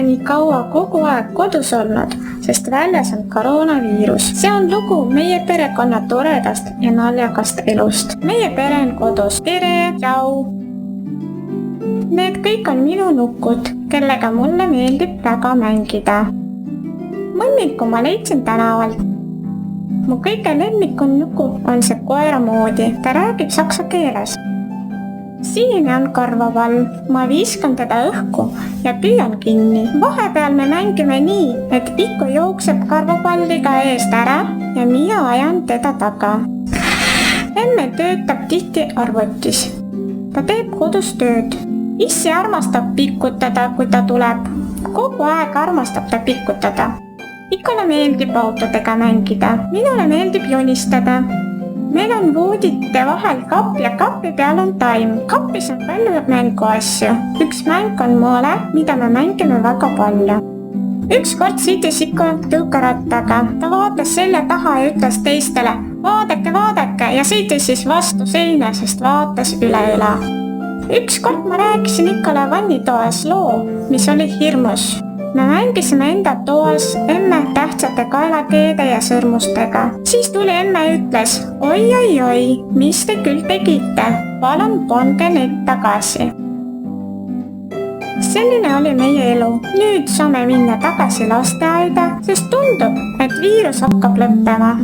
nii kaua kogu aeg kodus olnud, sest väljas on koroonaviirus. See on lugu meie perekonna toredast ja naljakast elust. Meie pere on kodus. Tere, tšau! Need kõik on minu nukud, kellega mulle meeldib väga mängida. Mõnniku ma leidsin tänavalt. Mu kõige lemmikum nuku on see koera moodi. Ta räägib saksa keeles. Sinine on karvapall. Ma viskan teda õhku ja püüan kinni. Vahepeal me mängime nii, et Iku jookseb karvapalliga eest ära ja mina ajan teda taga. Emme töötab tihti arvutis. Ta teeb kodus tööd. Issi armastab pikutada, kui ta tuleb. Kogu aeg armastab ta pikutada. Ikule meeldib autodega mängida. Minule meeldib joonistada. Meil on voodite vahel kapp ja kapi peal on taim. Kapis on palju mänguasju. Üks mäng on moole, mida me mängime väga palju. Ükskord sõitis Iku tõukerattaga. Ta vaatas selja taha ja ütles teistele, vaadake ja sõitis siis vastu seina, sest vaatas üle õla. Ükskord ma rääkisin Ikale vannitoas loo, mis oli hirmus. Me mängisime enda toas emme tähtsate kaelakeede ja sõrmustega. Siis tuli emme ja ütles, oi, mis te küll tegite? Palun pange need tagasi. Selline oli meie elu. Nüüd saame minna tagasi lasteaeda, sest tundub, et viirus hakkab lõppema.